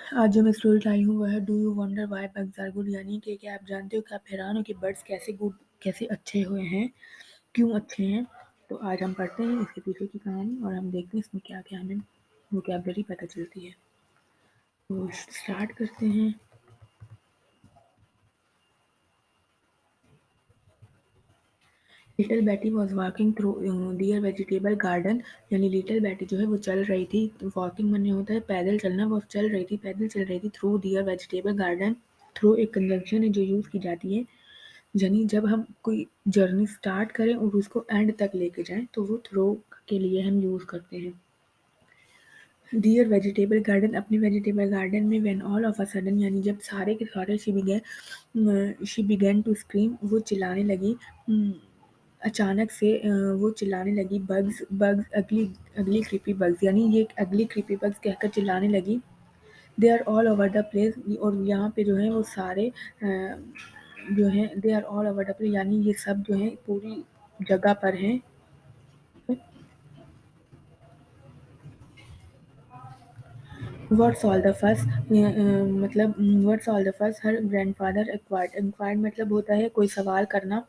आज जो मैं स्टोरी लाई हूँ वह है do you wonder why bugs are good, यानी कि क्या आप जानते हो कि आप हैरान हो कि बर्ड्स कैसे गुड कैसे अच्छे हुए हैं, क्यों अच्छे हैं। तो आज हम पढ़ते हैं इसके पीछे की कहानी और हम देखते हैं इसमें क्या क्या हमें वोकैबलरी पता चलती है। तो स्टार्ट करते हैं। Little Betty was walking through dear vegetable garden, यानी लिटिल बैटी जो है वो चल रही थी। वॉकिंग माने होता है पैदल चलना, वो चल रही थी, पैदल चल रही थी through dear vegetable garden. Through एक कंजंक्शन है जो यूज़ की जाती है, यानी जब हम कोई जर्नी स्टार्ट करें और उसको एंड तक लेके जाएं तो वो थ्रो के लिए हम यूज़ करते हैं। डियर वेजिटेबल गार्डन, अपने वेजिटेबल गार्डन में when all of a sudden, यानी जब सारे के सारे शी बिगेन टू स्क्रीम, वो चिल्लाने लगी। अचानक से वो चिल्लाने लगी। बग्स बग्स अगली अगली क्रीपी बग्स, यानी ये अगली क्रीपी बग्स कहकर चिल्लाने लगी। They are all over the place, और यहाँ पे जो है वो सारे जो है they are all over the place, यानी ये सब जो है पूरी जगह पर हैं। व्हाट्स ऑल द फस, मतलब व्हाट्स ऑल द फस, हर ग्रैंडफादर एक्वायर्ड। इंक्वायर्ड मतलब होता है कोई सवाल करना,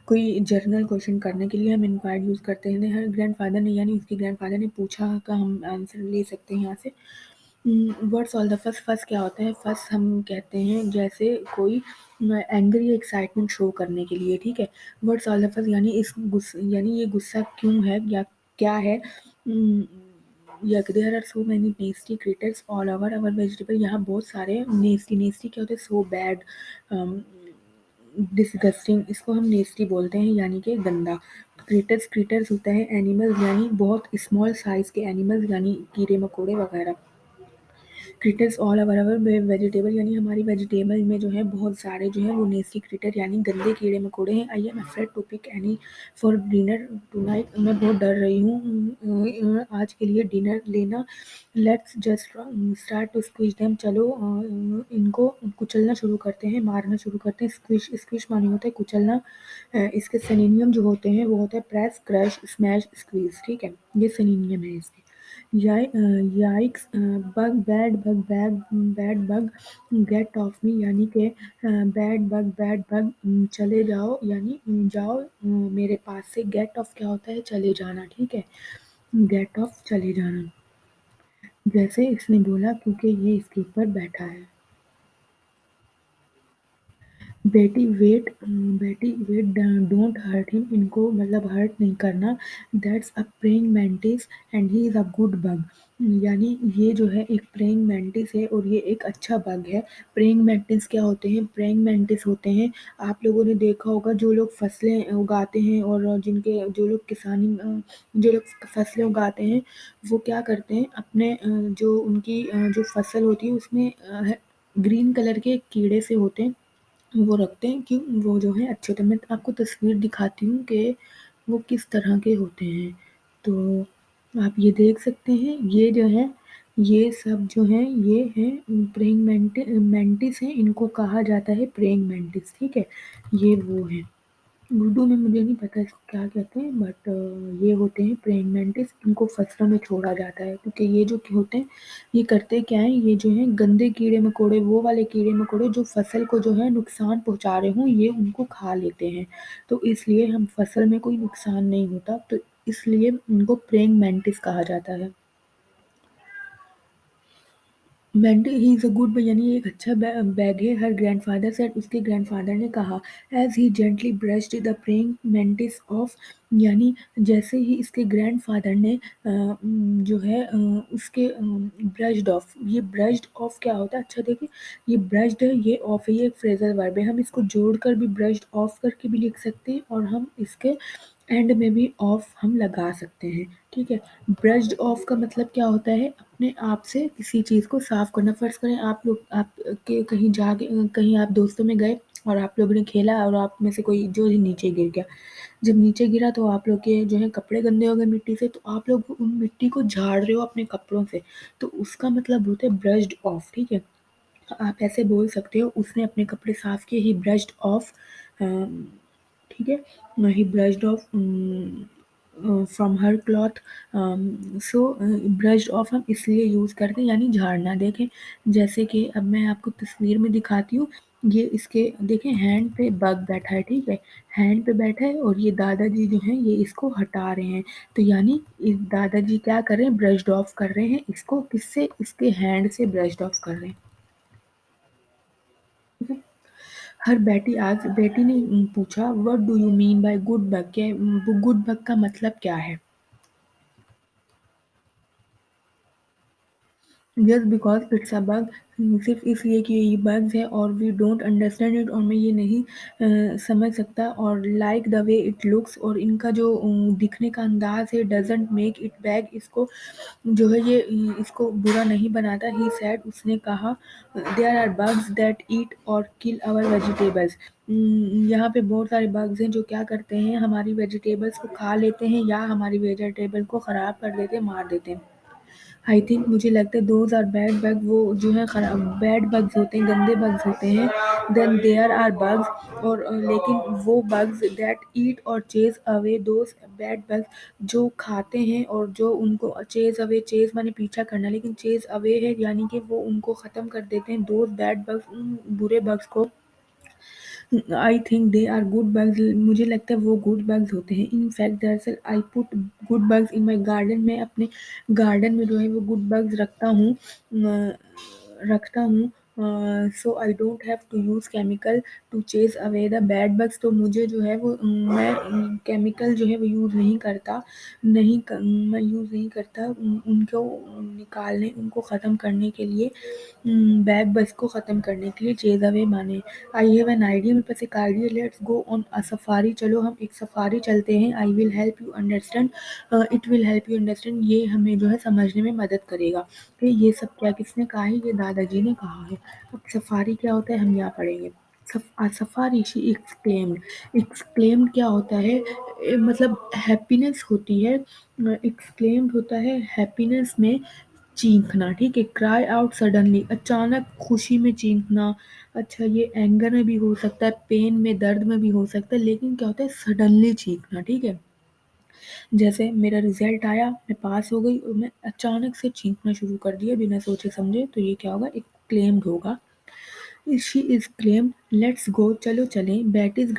कोई जर्नल क्वेश्चन करने के लिए हम इंक्वायर्ड यूज़ करते हैं। हर ग्रैंडफादर ने, यानी उसके ग्रैंडफादर ने पूछा का हम आंसर ले सकते हैं यहाँ से। Words all the first, first क्या होता है? फर्स्ट हम कहते हैं जैसे कोई एंग्री या एक्साइटमेंट शो करने के लिए, ठीक है। वर्ड्स ऑल द फर्स्ट यानी यानी ये गुस्सा क्यों है या क्या है। या there are so many tasty creatures all over our vegetable, यहाँ बहुत सारे नेस्टी, नेस्टी क्या होता है? सो बैड, डिसगस्टिंग, इसको हम नेस्टी बोलते हैं, यानी कि गंदा। क्रिएटर्स, क्रिएटर्स होता है एनिमल्स, यानी बहुत स्मॉल साइज के एनिमल्स, यानी कीड़े मकोड़े वगैरह। Critters all over our vegetable, यानी हमारी वेजिटेबल में जो है बहुत सारे जो है वो नेस्टी क्रिटर यानी गंदे कीड़े मकोड़े हैं। I am afraid to pick any for dinner tonight, मैं बहुत डर रही हूँ आज के लिए डिनर लेना। Let's just start to squish them, चलो इनको कुचलना शुरू करते हैं, मारना शुरू करते हैं। स्क्विश, स्क्विश माने होता है कुचलना। इसके सिनोनियम जो होते हैं वो होता है प्रेस, क्रश, स्मैश, स्क्वीज, ठीक है। ये सिनोनियम है इसके। Yikes, bug bad bug bad bug get off me, यानी कि बैड बग चले जाओ, यानी जाओ मेरे पास से। गेट ऑफ क्या होता है? चले जाना, ठीक है। गेट ऑफ चले जाना, जैसे इसने बोला क्योंकि ये इसके ऊपर बैठा है। बेटी वेट, डोंट हर्ट हिम, इनको मतलब हर्ट नहीं करना। That's a praying mantis and he is a good bug, यानी ये जो है एक प्रेइंग मैंटिस है और ये एक अच्छा बग है। प्रेइंग मैंटिस क्या होते हैं? प्रेइंग मैंटिस होते हैं, आप लोगों ने देखा होगा जो लोग फसलें उगाते हैं और जिनके जो लोग किसानी जो लोग फसलें उगाते हैं वो क्या करते हैं अपने जो उनकी जो फसल होती है उसमें ग्रीन कलर के कीड़े से होते हैं, वो रखते हैं कि वो जो है अच्छे होते हैं। मैं आपको तस्वीर दिखाती हूँ कि वो किस तरह के होते हैं। तो आप ये देख सकते हैं, ये जो है ये सब जो है ये है प्रेइंग मैंटिस है, इनको कहा जाता है प्रेइंग मैंटिस, ठीक है। ये वो है, उर्दू में मुझे नहीं पता इसको क्या कहते हैं, बट ये होते हैं प्रेइंग मैंटिस। इनको फसलों में छोड़ा जाता है क्योंकि ये जो होते हैं ये करते क्या है, ये जो है गंदे कीड़े मकोड़े, वो वाले कीड़े मकोड़े जो फसल को जो है नुकसान पहुंचा रहे हों, ये उनको खा लेते हैं। तो इसलिए हम फसल में कोई नुकसान नहीं होता, तो इसलिए इनको प्रेइंग मैंटिस कहा जाता है। Monty he is a good boy, यानी ये एक अच्छा बैग है। हर ग्रैंडफादर सेड, उसके ग्रैंडफादर ने कहा। As he gently brushed the praying mantis off, यानी जैसे ही इसके ग्रैंडफादर ने जो है उसके ब्रश्ड ऑफ, ये ब्रश्ड ऑफ क्या होता है? अच्छा देखिए, ये ब्रश्ड है, ये ऑफ है, ये एक फ्रेजल वर्ब है। हम इसको जोड़कर भी ब्रश्ड ऑफ करके भी लिख सकते हैं और हम इसके एंड में भी ऑफ हम लगा सकते हैं, ठीक है। ब्रश्ड ऑफ का मतलब क्या होता है? अपने आप से किसी चीज़ को साफ करना। फ़र्ज़ करें आप लोग आप के कहीं जाके कहीं आप दोस्तों में गए और आप लोगों ने खेला और आप में से कोई जो ही नीचे गिर गया। जब नीचे गिरा तो आप लोग के जो है कपड़े गंदे हो गए मिट्टी से, तो आप लोग उन मिट्टी को झाड़ रहे हो अपने कपड़ों से, तो उसका मतलब होता है ब्रश्ड ऑफ, ठीक है। आप ऐसे बोल सकते हो उसने अपने कपड़े साफ किए, ही ब्रश्ड ऑफ, ठीक है। He brushed off from her cloth. So brushed off हम इसलिए यूज़ करते हैं यानी झाड़ना। देखें, जैसे कि अब मैं आपको तस्वीर में दिखाती हूँ, ये इसके देखें हैंड पे बग बैठा है, ठीक है, हैंड पे बैठा है और ये दादाजी जो हैं ये इसको हटा रहे हैं। तो यानी इस दादाजी क्या कर रहे हैं, ब्रश्ड ऑफ कर रहे हैं इसको, किससे, इसके हैंड से ब्रश्ड ऑफ कर रहे हैं। ठीक है। हर बेटी आज बेटी ने पूछा what do you mean by good bug, के गुड बग का मतलब क्या है। Just because it's a bug, सिर्फ इसलिए कि ये बग्स है और वी डोंट अंडरस्टैंड इट, और मैं ये नहीं समझ सकता, और like the way it looks, और इनका जो दिखने का अंदाज है, डजेंट मेक इट बैग, इसको जो है ये इसको बुरा नहीं बनाता। ही सैड, उसने कहा there are bugs that eat और किल आवर वेजिटेबल्स, यहाँ पे बहुत सारे बग्स हैं जो क्या करते हैं, हमारी वेजिटेबल्स को खा लेते हैं या हमारी वेजिटेबल को ख़राब कर देते हैं, मार देते हैं। आई थिंक, मुझे लगता है दोज आर बैड बग, वो जो है खराब बैड बग्स होते हैं, गंदे बग्स होते हैं। देन देयर आर बग्स, और लेकिन वो बग्स दैट ईट और chase away those bad bugs, जो खाते हैं और जो उनको चेज अवे, चेज माने पीछा करना, लेकिन चेज अवे है यानी कि वो उनको ख़त्म कर देते हैं, दोज बैड बग्स, उन बुरे बग्स को। I think they are good bugs, मुझे लगता है वो गुड बग्स होते हैं। इन फैक्ट दरअसल I put good bugs in my garden, मैं अपने गार्डन में जो है वो गुड बग्स रखता हूँ। So I don't have to use chemical to chase away the bad bugs, तो मुझे जो है वो मैं केमिकल जो है वो यूज़ नहीं करता, मैं यूज़ नहीं करता उनको निकालने, उनको ख़त्म करने के लिए, बैड बग्स को ख़त्म करने के लिए, चेज अवे माने। आई हैव एन आइडिया, मेरे पास एक idea, let's go on a safari, चलो हम एक सफारी चलते हैं। I will help you understand, it will help you understand, ये हमें जो है समझने में मदद करेगा। कि ये सब क्या किसने कहा है, ये दादाजी ने कहा है। अब सफारी क्या होता है हम यहाँ पढ़ेंगे। सफारी, शी एक्सक्लेम्ड, एक्सक्लेम्ड क्या होता है, मतलब हैप्पीनेस होती है, एक्सक्लेम्ड होता है हैप्पीनेस में चीखना, ठीक है, क्राई आउट सडनली, अचानक खुशी में चीखना। अच्छा, ये एंगर में भी हो सकता है, पेन में, दर्द में भी हो सकता है, लेकिन क्या होता है सडनली चीखना, ठीक है। जैसे मेरा रिजल्ट आया, मैं पास हो गई और मैं अचानक से चीखना शुरू कर दिया बिना सोचे समझे, तो ये क्या होगा, एक क्लेम्ड होगा। She is claimed, let's go, चलो चलें। बैटिस के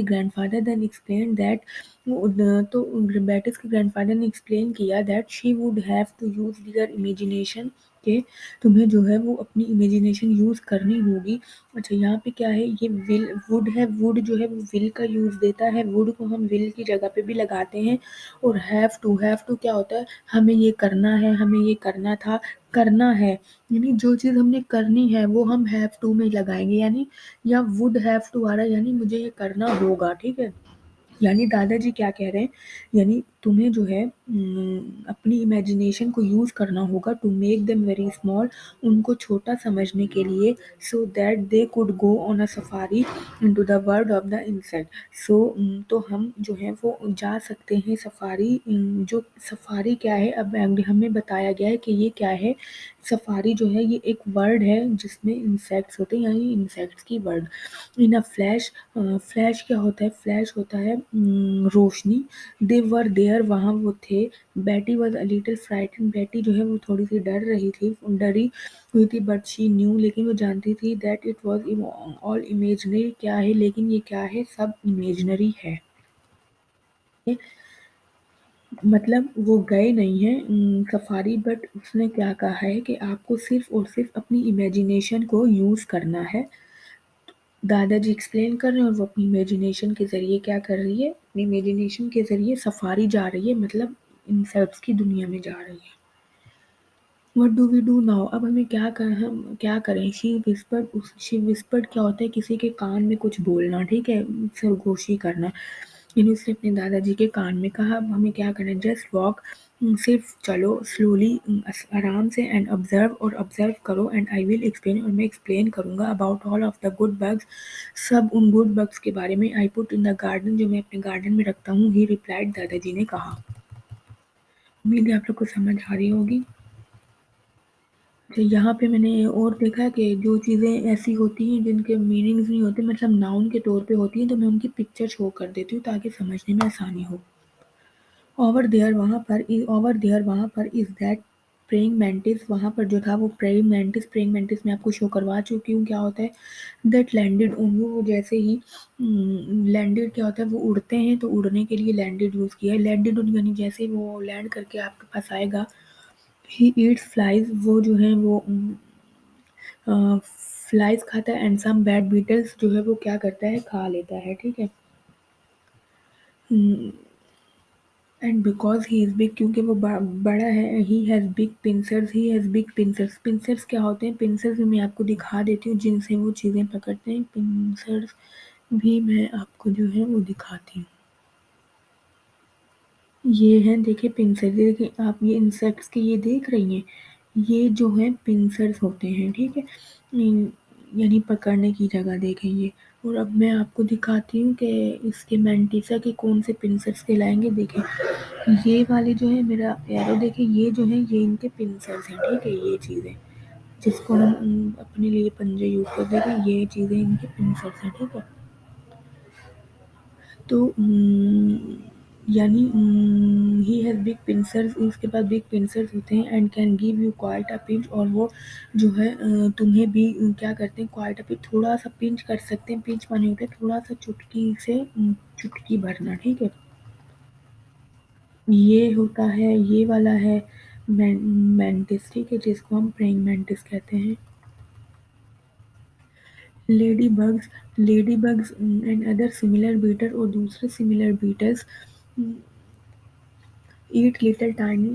ग्रैंडफादर देन एक्सप्लेन दैट, तो बैटिस के ग्रैंडफादर ने एक्सप्लेन किया that she would have to use their imagination, के तुम्हें जो है वो अपनी इमेजिनेशन यूज़ करनी होगी। अच्छा, यहाँ पे क्या है, ये विल वुड है, वुड जो है वो विल का यूज़ देता है, वुड को हम विल की जगह पे भी लगाते हैं। और हैव टू क्या होता है, हमें ये करना है, हमें ये करना था, करना है, यानी जो चीज़ हमने करनी है वो हम हैव टू में लगाएंगे, यानी या वुड हैव टू आ रहा है यानी मुझे ये करना होगा, ठीक है। यानी दादाजी क्या कह रहे हैं, यानी तुम्हें जो है अपनी इमेजिनेशन को यूज़ करना होगा to make them very small, उनको छोटा समझने के लिए, so that they could go on a safari into the world of the insect. So तो हम जो है वो जा सकते हैं सफारी, जो सफारी क्या है, अब हमें बताया गया है कि ये क्या है, सफारी जो है ये एक वर्ड है जिसमें इंसेक्ट्स होते हैं, यानी इंसेक्ट्स की word. In a flash, flash क्या होता है, फ्लैश होता है रोशनी। दे वर देयर, वहाँ वो थे। बैटी वॉज अ लिटिल फ्राइटन, बैटी जो है वो थोड़ी सी डरी हुई थी, बट शी न्यू, लेकिन वो जानती थी that it was all imaginary, क्या है, लेकिन ये क्या है, सब इमेजनरी है। मतलब वो गए नहीं हैं सफारी, बट उसने क्या कहा है कि आपको सिर्फ और सिर्फ अपनी इमेजिनेशन को यूज़ करना है। दादाजी एक्सप्लेन कर रहे हैं और वो अपनी इमेजिनेशन के ज़रिए क्या कर रही है, अपनी इमेजिनेशन के ज़रिए सफारी जा रही है, मतलब इंसेक्ट्स की दुनिया में जा रही है। What do we do now, अब हमें क्या करें। शी विस्पर्ड क्या होता है, किसी के कान में कुछ बोलना, ठीक है, सरगोशी करना। यानी उसने अपने दादाजी के कान में कहा, अब हमें क्या करना है, जस्ट वॉक, सिर्फ चलो, स्लोली, आराम से, एंड ऑब्जर्व, और ऑब्जर्व करो, एंड आई विल एक्सप्लेन, और मैं एक्सप्लेन करूंगा about all of the good bugs, सब उन गुड बग्स के बारे में। I put in the garden, जो मैं अपने गार्डन में रखता हूँ। ही रिप्लाइड, दादाजी ने कहा। उम्मीद है आप लोग को समझ आ रही होगी। तो यहाँ पे मैंने और देखा कि जो चीज़ें ऐसी होती हैं जिनके मीनिंग्स नहीं होते, मतलब नाउन के तौर पे होती हैं, तो मैं उनकी पिक्चर शो कर देती हूँ ताकि समझने में आसानी हो। ओवर देयर वहाँ पर इज दैट प्रेइंग मैंटिस, वहाँ पर जो था वो प्रेइंग मैंटिस मैं आपको शो करवा चुकी हूँ। क्या होता है दैट लैंडेड ऑन यू, वो जैसे ही लैंडेड क्या होता है, वो उड़ते हैं तो उड़ने के लिए लैंडेड यूज़ किया है। लैंडेड ऑन यानी जैसे वो लैंड करके आपके पास आएगा। ही ईट्स फ्लाइज, वो जो है वो फ्लाइज खाता है। एंड सम बैड बीटल्स, जो है वो क्या करता है, खा लेता है, ठीक है। And because he is big, क्योंकि वो बड़ा है। He has big pincers pincers क्या होते हैं, पिंसर्स भी मैं आपको दिखा देती हूँ जिनसे वो चीज़ें पकड़ते हैं। पिंसर्स भी मैं आपको जो है वो दिखाती हूँ। ये हैं, देखिए पिंसर, देखिए आप ये इंसेक्ट्स के ये देख रही हैं, ये जो है पिंसर्स होते हैं, ठीक है। यानी पकड़ने की जगह देखें ये। और अब मैं आपको दिखाती हूँ कि इसके मैंटिसा के कौन से पिंसर्स कहलाएंगे। देखें ये वाले जो है, मेरा एरो देखिए, ये जो है ये इनके पिंसर्स हैं, ठीक है। ये चीज़ें जिसको हम अपने लिए पंजे यूज़ करते हैं, ये चीज़ें इनके पिंसर्स हैं, ठीक है। तो यानी ही हैज़ बिग पिंसर्स, उसके पास बिग पिंसर्स होते हैं। And can give you quite a pinch, और वो जो है तुम्हें भी क्या करते हैं, क्वाइट अ पिंच, थोड़ा सा पिंच कर सकते हैं। पिंच माने होते हैं थोड़ा सा चुटकी से चुटकी भरना, ठीक है। ये होता है, ये वाला है मैंटिस, ठीक है, जिसको हम प्रेइंग मैंटिस कहते हैं। Ladybugs and other similar beetles, और दूसरे similar beetles eat little tiny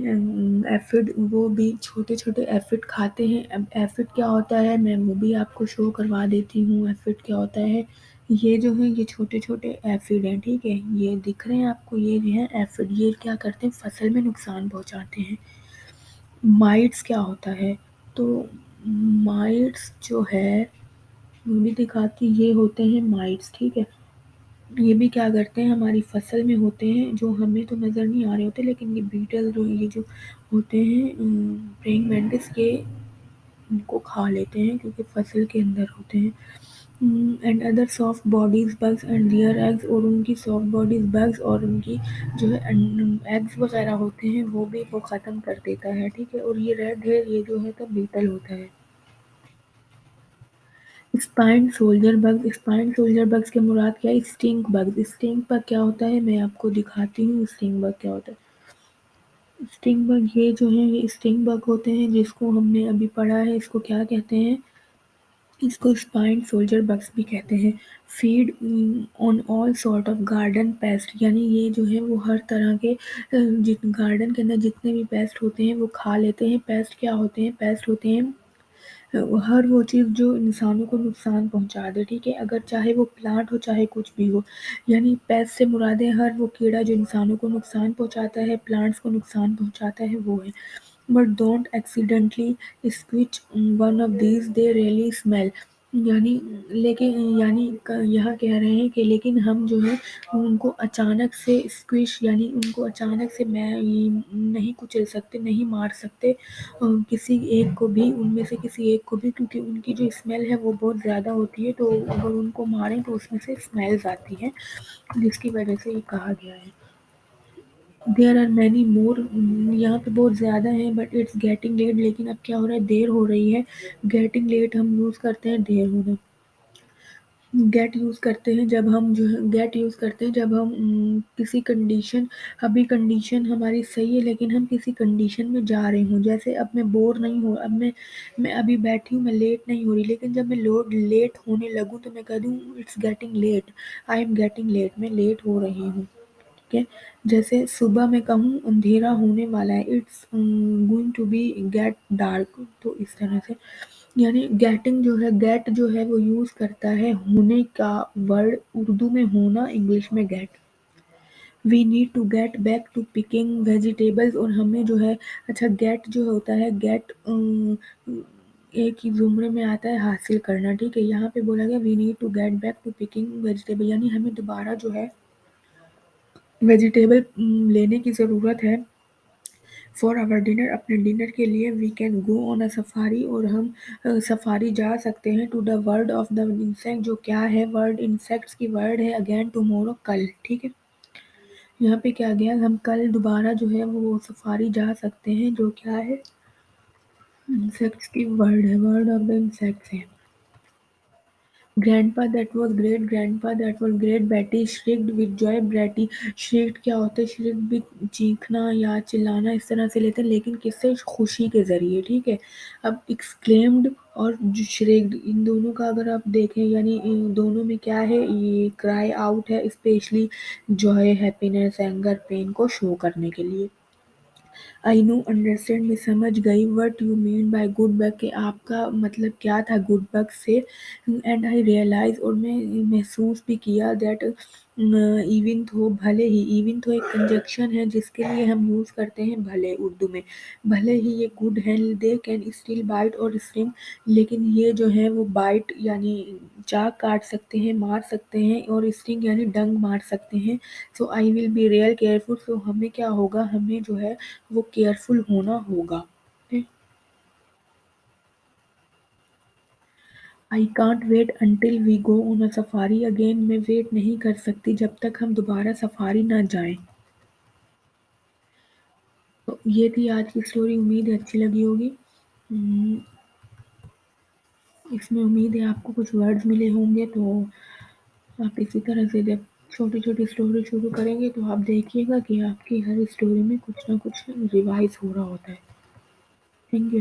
aphid, वो भी छोटे छोटे एफिड खाते हैं। अब एफिड क्या होता है मैं वो भी आपको शो करवा देती हूँ। एफिड क्या होता है, ये जो है ये छोटे छोटे एफिड हैं, ठीक है। ये दिख रहे हैं आपको, ये जो है एफिड, ये क्या करते हैं, फसल में नुकसान पहुँचाते हैं। माइट्स क्या होता है, तो माइट्स जो है वो भी दिखाती, ये होते हैं माइट्स, ठीक है। ये भी क्या करते हैं, हमारी फसल में होते हैं, जो हमें तो नज़र नहीं आ रहे होते, लेकिन ये बीटल जो ये जो होते हैं प्रेइंग मैंटिस, ये उनको खा लेते हैं क्योंकि फसल के अंदर होते हैं। And other soft bodies bugs and their eggs, और उनकी सॉफ्ट बॉडीज बग्स और उनकी जो है एग्स वगैरह होते हैं वो भी वो ख़त्म कर देता है, ठीक है। और ये रेड है, ये जो है तो बीटल होता है। स्पाइन सोल्जर बग्स के मुराद क्या है, स्टिंक बग्स। स्टिंक बग क्या होता है मैं आपको दिखाती हूँ, स्टिंग बग क्या होता है। स्टिंग बग ये जो है ये स्टिंग बग होते हैं, जिसको हमने अभी पढ़ा है, इसको क्या कहते हैं, इसको स्पाइन सोल्जर बग्स भी कहते हैं। Feed on all sort of garden paste, यानी ये जो है वो हर तरह के जित गार्डन के अंदर जितने भी पेस्ट होते हैं वो खा लेते हैं। पेस्ट क्या होते हैं, पेस्ट होते हैं हर वो चीज़ जो इंसानों को नुकसान पहुँचा दे, ठीक है। अगर चाहे वो प्लांट हो चाहे कुछ भी हो, यानी पेस्ट से मुराद है हर वो कीड़ा जो इंसानों को नुकसान पहुँचाता है, प्लांट्स को नुकसान पहुँचाता है, वो है। But don't accidentally squeeze one of these, they really smell, यानी लेकिन यानी यहाँ कह रहे हैं कि लेकिन हम जो है उनको अचानक से स्क्विश, यानी उनको अचानक से मैं नहीं कुचल सकते, नहीं मार सकते किसी एक को भी, उनमें से किसी एक को भी, क्योंकि उनकी जो स्मेल है वो बहुत ज़्यादा होती है। तो अगर उनको मारें तो उसमें से स्मेल्स आती हैं, जिसकी वजह से ये कहा गया है। देयर आर मैनी मोर, यहाँ पे बहुत ज़्यादा हैं, बट इट्स गेटिंग लेट, लेकिन अब क्या हो रहा है, देर हो रही है। गेटिंग लेट हम यूज़ करते हैं देर होना। गेट यूज़ करते हैं जब हम जो है गेट यूज़ करते हैं जब हम किसी कंडीशन, अभी कंडीशन हमारी सही है लेकिन हम किसी कंडीशन में जा रहे हों। जैसे अब मैं बोर नहीं हूँ, अब मैं अभी बैठी हूँ, मैं लेट नहीं हो रही, लेकिन जब मैं लेट होने लगूँ तो मैं कह दूँ it's getting late, I am getting late, मैं लेट हो रही हूँ, ठीक है। जैसे सुबह मैं कहूँ अंधेरा होने वाला है, it's going to be get dark, तो इस तरह से। यानी गेटिंग जो है, गेट जो है वो यूज़ करता है होने का वर्ड, उर्दू में होना, इंग्लिश में get. We need to get back to picking vegetables, और हमें जो है, अच्छा गेट जो होता है, गेट एक ही जुमरे में आता है हासिल करना, ठीक है। यहाँ पे बोला गया we need to get back to picking vegetable, यानी हमें दोबारा जो है वेजिटेबल लेने की ज़रूरत है। फॉर आवर डिनर, अपने डिनर के लिए। We can go on a safari, और हम सफारी जा सकते हैं। To the world of the insect, जो क्या है वर्ड, इंसेक्ट्स की वर्ड है अगेन टुमारो, कल, ठीक है। यहाँ पे क्या गया, हम कल दोबारा जो है वो सफारी जा सकते हैं, जो क्या है, इंसेक्ट्स की वर्ड है, वर्ड ऑफ द इंसेक्ट्स है। Grandpa that was great, grandpa that was great, बेटी श्रिक्ड विद जॉय, बेटी श्रिक्ड क्या होता है, श्रिक्ड भी चीखना या चिल्लाना इस तरह से लेते हैं, लेकिन किससे, खुशी के जरिए, ठीक है। अब एक्सक्लेम्ड और श्रिक्ड, इन दोनों का अगर आप देखें, यानी इन दोनों में क्या है, ये क्राई आउट है, specially joy, happiness, anger, pain को शो करने के लिए। आई नो अंडरस्टैंड, मैं समझ गई what you mean by good bug, कि आपका मतलब क्या था गुड बग से। एंड आई रियलाइज, और मैं महसूस भी किया, दैट इवन तो, भले ही, इवन तो एक कंजक्शन है जिसके लिए हम यूज़ करते हैं भले उर्दू में, भले ही ये गुड है, दे कैन स्टिल बाइट और स्टिंग, लेकिन ये जो है वो बाइट यानी चाक काट सकते हैं, मार सकते हैं, और स्टिंग यानी डंक मार सकते हैं। So I will be real careful, so हमें क्या होगा, हमें जो है वो केयरफुल होना होगा। I can't wait until we go on a safari again, मैं वेट नहीं कर सकती जब तक हम दोबारा सफारी ना जाएं। तो ये थी आज की स्टोरी, उम्मीद है अच्छी लगी होगी। हम्म, इसमें उम्मीद है आपको कुछ वर्ड्स मिले होंगे, तो आप इसी तरह से जब छोटी छोटी स्टोरी शुरू करेंगे तो आप देखिएगा कि आपकी हर स्टोरी में कुछ ना कुछ रिवाइज हो रहा होता है। Thank you.